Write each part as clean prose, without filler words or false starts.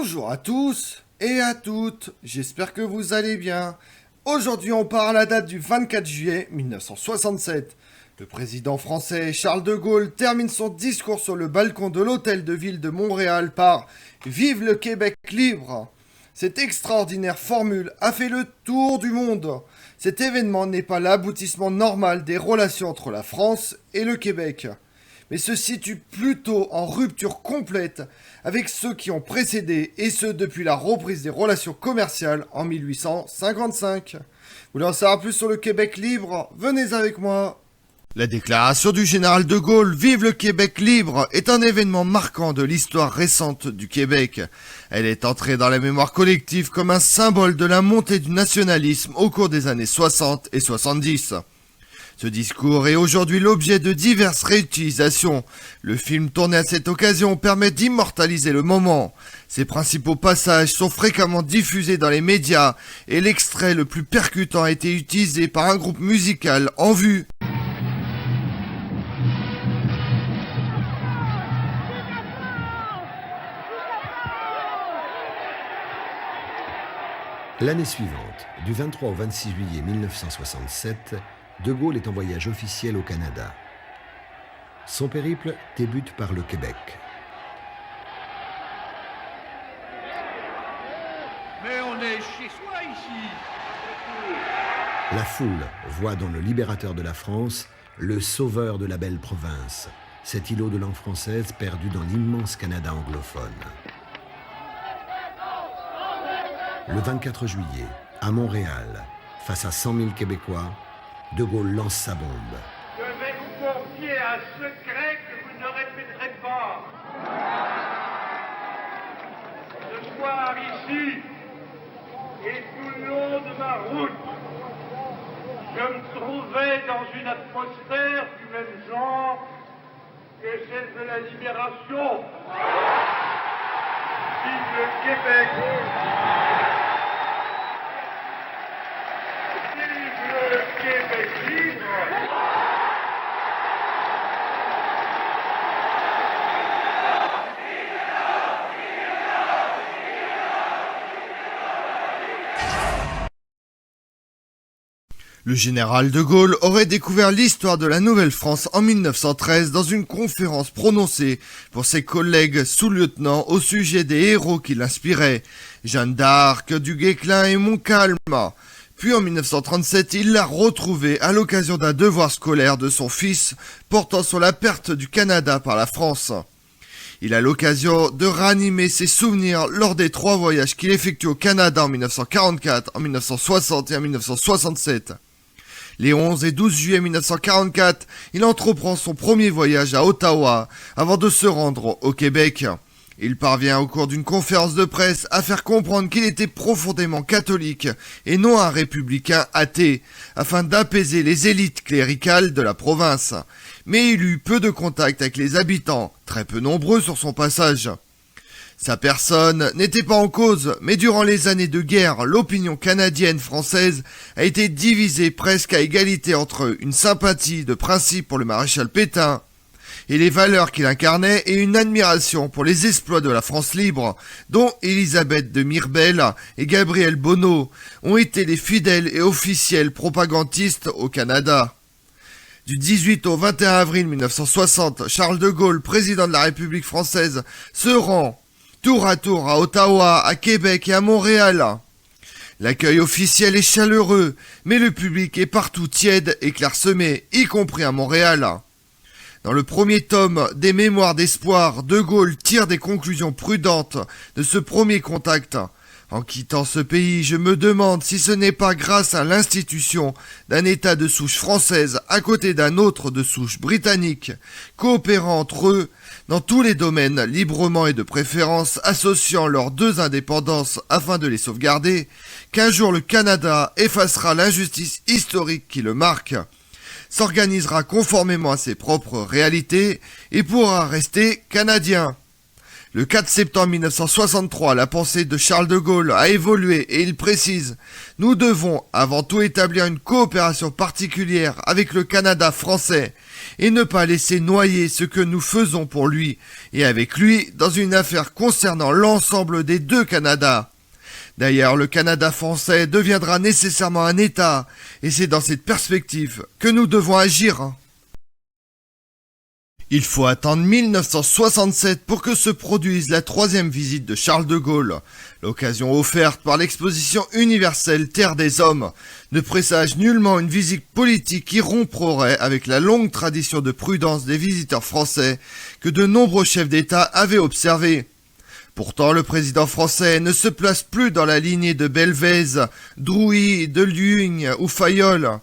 Bonjour à tous et à toutes, j'espère que vous allez bien. Aujourd'hui on part à la date du 24 juillet 1967. Le président français Charles de Gaulle termine son discours sur le balcon de l'hôtel de ville de Montréal par « Vive le Québec libre ». Cette extraordinaire formule a fait le tour du monde. Cet événement n'est pas l'aboutissement normal des relations entre la France et le Québec, mais se situe plutôt en rupture complète avec ceux qui ont précédé, et ce depuis la reprise des relations commerciales en 1855. Vous voulez en savoir plus sur le Québec libre? Venez avec moi. La déclaration du général de Gaulle « Vive le Québec libre » est un événement marquant de l'histoire récente du Québec. Elle est entrée dans la mémoire collective comme un symbole de la montée du nationalisme au cours des années 60 et 70. Ce discours est aujourd'hui l'objet de diverses réutilisations. Le film tourné à cette occasion permet d'immortaliser le moment. Ses principaux passages sont fréquemment diffusés dans les médias et l'extrait le plus percutant a été utilisé par un groupe musical en vue. L'année suivante, du 23 au 26 juillet 1967, De Gaulle est en voyage officiel au Canada. Son périple débute par le Québec. Mais on est chez soi ici. La foule voit dans le libérateur de la France le sauveur de la belle province, cet îlot de langue française perdu dans l'immense Canada anglophone. Le 24 juillet, à Montréal, face à 100 000 Québécois, De Gaulle lance sa bombe. Je vais vous confier un secret que vous ne répéterez pas. Ce soir ici, et tout le long de ma route, je me trouvais dans une atmosphère du même genre que celle de la libération. Vive le Québec! Le Québec libre. Le général de Gaulle aurait découvert l'histoire de la Nouvelle-France en 1913 dans une conférence prononcée pour ses collègues sous-lieutenants au sujet des héros qui l'inspiraient, Jeanne d'Arc, du Guesclin et Montcalm. Puis en 1937, il l'a retrouvé à l'occasion d'un devoir scolaire de son fils portant sur la perte du Canada par la France. Il a l'occasion de ranimer ses souvenirs lors des 3 voyages qu'il effectue au Canada en 1944, en 1960 et en 1967. Les 11 et 12 juillet 1944, il entreprend son premier voyage à Ottawa avant de se rendre au Québec. Il parvient au cours d'une conférence de presse à faire comprendre qu'il était profondément catholique et non un républicain athée, afin d'apaiser les élites cléricales de la province. Mais il eut peu de contact avec les habitants, très peu nombreux sur son passage. Sa personne n'était pas en cause, mais durant les années de guerre, l'opinion canadienne-française a été divisée presque à égalité entre une sympathie de principe pour le maréchal Pétain et les valeurs qu'il incarnait, et une admiration pour les exploits de la France libre, dont Élisabeth de Mirbel et Gabriel Bonneau ont été les fidèles et officiels propagandistes au Canada. Du 18 au 21 avril 1960, Charles de Gaulle, président de la République française, se rend tour à tour à Ottawa, à Québec et à Montréal. L'accueil officiel est chaleureux, mais le public est partout tiède et clairsemé, y compris à Montréal. Dans le premier tome des Mémoires d'espoir, De Gaulle tire des conclusions prudentes de ce premier contact. En quittant ce pays, je me demande si ce n'est pas grâce à l'institution d'un État de souche française à côté d'un autre de souche britannique, coopérant entre eux dans tous les domaines librement et de préférence, associant leurs 2 indépendances afin de les sauvegarder, qu'un jour le Canada effacera l'injustice historique qui le marque, s'organisera conformément à ses propres réalités et pourra rester canadien. Le 4 septembre 1963, la pensée de Charles de Gaulle a évolué et il précise « Nous devons avant tout établir une coopération particulière avec le Canada français et ne pas laisser noyer ce que nous faisons pour lui et avec lui dans une affaire concernant l'ensemble des deux Canadas. » D'ailleurs, le Canada français deviendra nécessairement un État et c'est dans cette perspective que nous devons agir. Il faut attendre 1967 pour que se produise la troisième visite de Charles de Gaulle. L'occasion offerte par l'exposition universelle Terre des Hommes ne présage nullement une visite politique qui romprait avec la longue tradition de prudence des visiteurs français que de nombreux chefs d'État avaient observé. Pourtant, le président français ne se place plus dans la lignée de Belvez, Drouy, de Luynes ou Fayolle,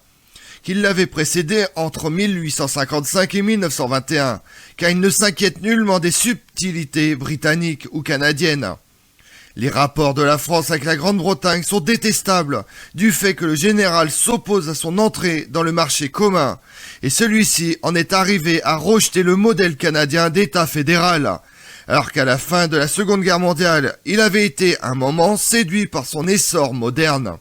qui l'avait précédé entre 1855 et 1921, car il ne s'inquiète nullement des subtilités britanniques ou canadiennes. Les rapports de la France avec la Grande-Bretagne sont détestables, du fait que le général s'oppose à son entrée dans le marché commun, et celui-ci en est arrivé à rejeter le modèle canadien d'État fédéral, alors qu'à la fin de la Seconde Guerre mondiale, il avait été un moment séduit par son essor moderne.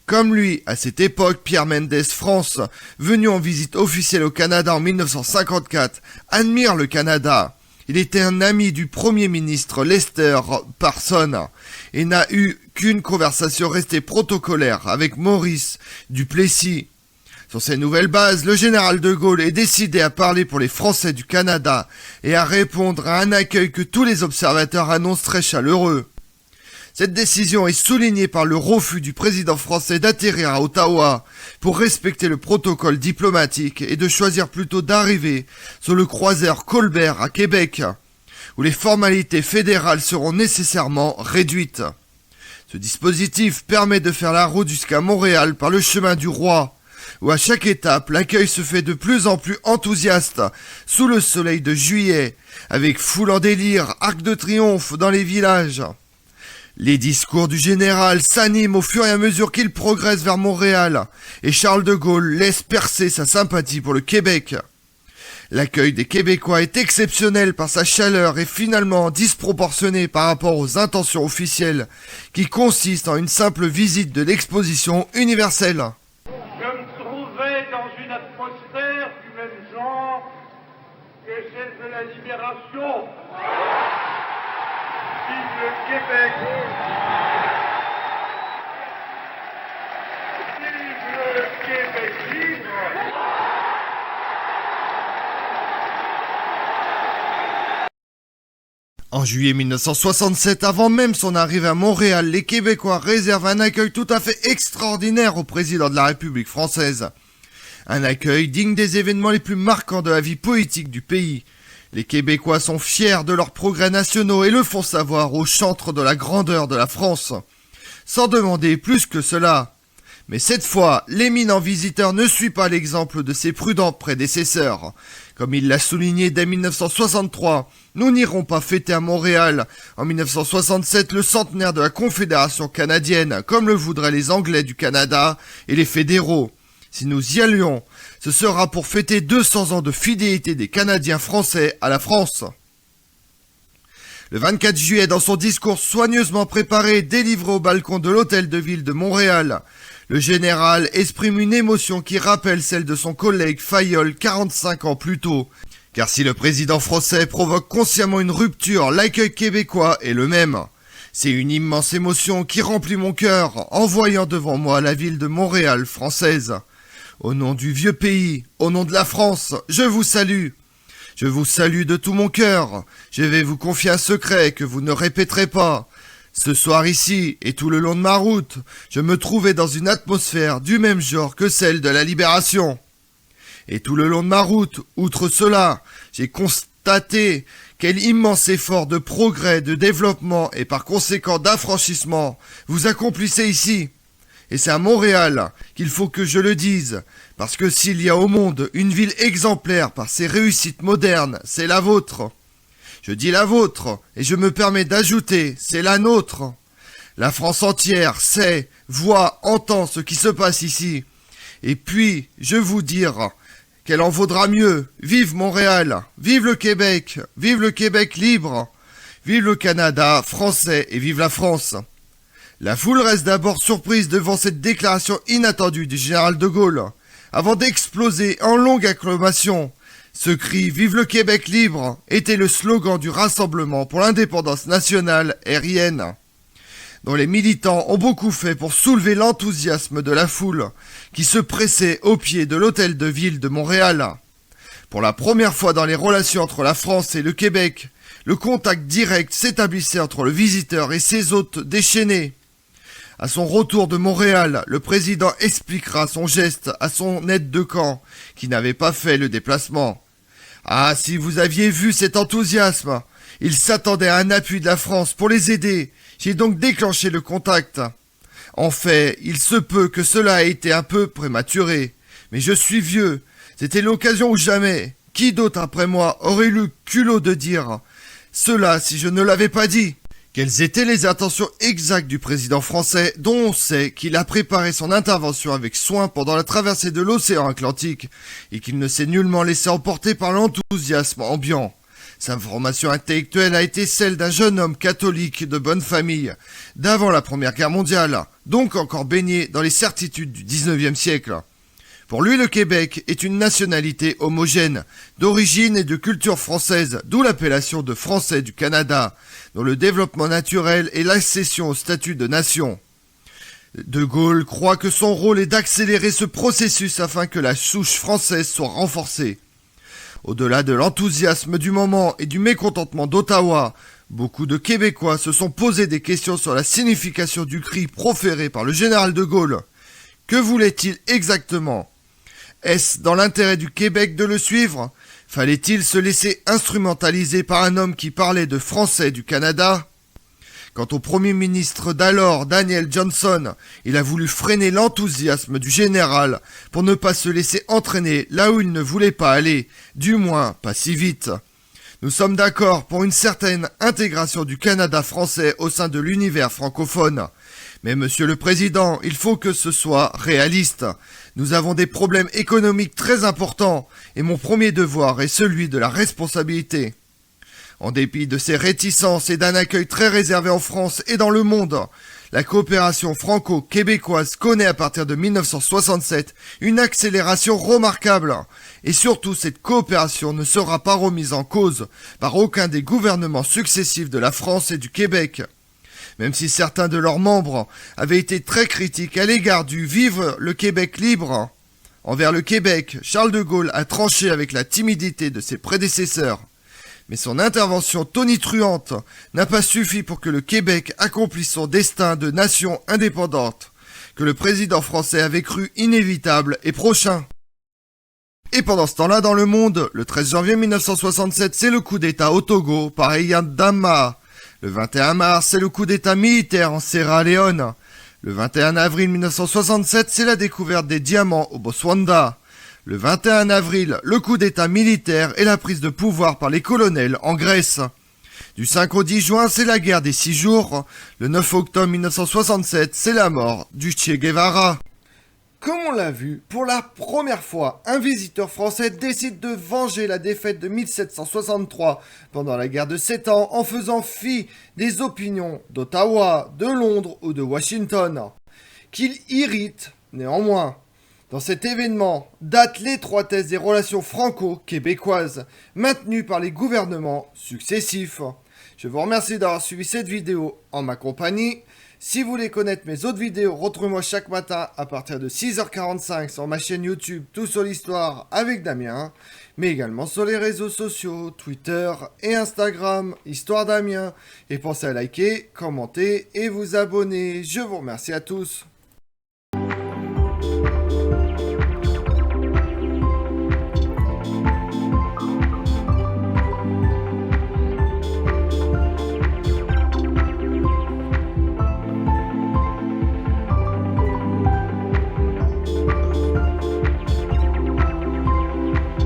Comme lui, à cette époque, Pierre Mendès France, venu en visite officielle au Canada en 1954, admire le Canada. Il était un ami du Premier ministre Lester Parsons et n'a eu qu'une conversation restée protocolaire avec Maurice Duplessis. Sur ces nouvelles bases, le général de Gaulle est décidé à parler pour les Français du Canada et à répondre à un accueil que tous les observateurs annoncent très chaleureux. Cette décision est soulignée par le refus du président français d'atterrir à Ottawa pour respecter le protocole diplomatique et de choisir plutôt d'arriver sur le croiseur Colbert à Québec, où les formalités fédérales seront nécessairement réduites. Ce dispositif permet de faire la route jusqu'à Montréal par le chemin du Roi, où à chaque étape, l'accueil se fait de plus en plus enthousiaste sous le soleil de juillet, avec foule en délire, arc de triomphe dans les villages. Les discours du général s'animent au fur et à mesure qu'il progresse vers Montréal, et Charles de Gaulle laisse percer sa sympathie pour le Québec. L'accueil des Québécois est exceptionnel par sa chaleur et finalement disproportionné par rapport aux intentions officielles, qui consistent en une simple visite de l'exposition universelle. Je me trouvais dans une atmosphère du même genre que celle de la libération. Vive le Québec! Vive le Québec libre! En juillet 1967, avant même son arrivée à Montréal, les Québécois réservent un accueil tout à fait extraordinaire au président de la République française. Un accueil digne des événements les plus marquants de la vie politique du pays. Les Québécois sont fiers de leurs progrès nationaux et le font savoir au chantre de la grandeur de la France, sans demander plus que cela. Mais cette fois, l'éminent visiteur ne suit pas l'exemple de ses prudents prédécesseurs. Comme il l'a souligné dès 1963, nous n'irons pas fêter à Montréal en 1967 le centenaire de la Confédération canadienne, comme le voudraient les Anglais du Canada et les fédéraux. Si nous y allions, ce sera pour fêter 200 ans de fidélité des Canadiens français à la France. Le 24 juillet, dans son discours soigneusement préparé, délivré au balcon de l'hôtel de ville de Montréal, le général exprime une émotion qui rappelle celle de son collègue Fayolle 45 ans plus tôt. Car si le président français provoque consciemment une rupture, l'accueil québécois est le même. C'est une immense émotion qui remplit mon cœur en voyant devant moi la ville de Montréal française. Au nom du vieux pays, au nom de la France, je vous salue. Je vous salue de tout mon cœur. Je vais vous confier un secret que vous ne répéterez pas. Ce soir ici, et tout le long de ma route, je me trouvais dans une atmosphère du même genre que celle de la Libération. Et tout le long de ma route, outre cela, j'ai constaté quel immense effort de progrès, de développement et par conséquent d'affranchissement vous accomplissez ici. Et c'est à Montréal qu'il faut que je le dise, parce que s'il y a au monde une ville exemplaire par ses réussites modernes, c'est la vôtre. Je dis la vôtre, et je me permets d'ajouter, c'est la nôtre. La France entière sait, voit, entend ce qui se passe ici. Et puis, je vous dire qu'elle en vaudra mieux. Vive Montréal, vive le Québec libre. Vive le Canada français et vive la France. La foule reste d'abord surprise devant cette déclaration inattendue du général de Gaulle, avant d'exploser en longue acclamation. Ce cri « Vive le Québec libre » était le slogan du Rassemblement pour l'indépendance nationale aérienne, dont les militants ont beaucoup fait pour soulever l'enthousiasme de la foule qui se pressait au pied de l'hôtel de ville de Montréal. Pour la première fois dans les relations entre la France et le Québec, le contact direct s'établissait entre le visiteur et ses hôtes déchaînés. À son retour de Montréal, le président expliquera son geste à son aide de camp, qui n'avait pas fait le déplacement. Ah, si vous aviez vu cet enthousiasme! Il s'attendait à un appui de la France pour les aider. J'ai donc déclenché le contact. En fait, il se peut que cela ait été un peu prématuré. Mais je suis vieux. C'était l'occasion ou jamais. Qui d'autre après moi aurait eu le culot de dire cela si je ne l'avais pas dit? Quelles étaient les intentions exactes du président français, dont on sait qu'il a préparé son intervention avec soin pendant la traversée de l'océan Atlantique et qu'il ne s'est nullement laissé emporter par l'enthousiasme ambiant. Sa formation intellectuelle a été celle d'un jeune homme catholique de bonne famille, d'avant la Première Guerre mondiale, donc encore baigné dans les certitudes du XIXe siècle. Pour lui, le Québec est une nationalité homogène, d'origine et de culture française, d'où l'appellation de Français du Canada, dont le développement naturel est l'accession au statut de nation. De Gaulle croit que son rôle est d'accélérer ce processus afin que la souche française soit renforcée. Au-delà de l'enthousiasme du moment et du mécontentement d'Ottawa, beaucoup de Québécois se sont posé des questions sur la signification du cri proféré par le général de Gaulle. Que voulait-il exactement ? Est-ce dans l'intérêt du Québec de le suivre ? Fallait-il se laisser instrumentaliser par un homme qui parlait de Français du Canada ? Quant au Premier ministre d'alors, Daniel Johnson, il a voulu freiner l'enthousiasme du général pour ne pas se laisser entraîner là où il ne voulait pas aller, du moins pas si vite. Nous sommes d'accord pour une certaine intégration du Canada français au sein de l'univers francophone. Mais monsieur le Président, il faut que ce soit réaliste. Nous avons des problèmes économiques très importants et mon premier devoir est celui de la responsabilité. En dépit de ces réticences et d'un accueil très réservé en France et dans le monde, la coopération franco-québécoise connaît à partir de 1967 une accélération remarquable. Et surtout, cette coopération ne sera pas remise en cause par aucun des gouvernements successifs de la France et du Québec. Même si certains de leurs membres avaient été très critiques à l'égard du « Vive le Québec libre », envers le Québec, Charles de Gaulle a tranché avec la timidité de ses prédécesseurs. Mais son intervention tonitruante n'a pas suffi pour que le Québec accomplisse son destin de nation indépendante, que le président français avait cru inévitable et prochain. Et pendant ce temps-là, dans le monde, le 13 janvier 1967, c'est le coup d'État au Togo par Eyad Dama. Le 21 mars, c'est le coup d'État militaire en Sierra Leone. Le 21 avril 1967, c'est la découverte des diamants au Botswana. Le 21 avril, le coup d'État militaire et la prise de pouvoir par les colonels en Grèce. Du 5 au 10 juin, c'est la guerre des 6 jours. Le 9 octobre 1967, c'est la mort du Che Guevara. Comme on l'a vu, pour la première fois, un visiteur français décide de venger la défaite de 1763 pendant la guerre de 7 ans en faisant fi des opinions d'Ottawa, de Londres ou de Washington, qu'il irrite néanmoins. Dans cet événement date l'étroitesse des relations franco-québécoises maintenues par les gouvernements successifs. Je vous remercie d'avoir suivi cette vidéo en ma compagnie. Si vous voulez connaître mes autres vidéos, retrouvez-moi chaque matin à partir de 6h45 sur ma chaîne YouTube Tout sur l'Histoire avec Damien, mais également sur les réseaux sociaux, Twitter et Instagram, Histoire Damien. Et pensez à liker, commenter et vous abonner. Je vous remercie à tous.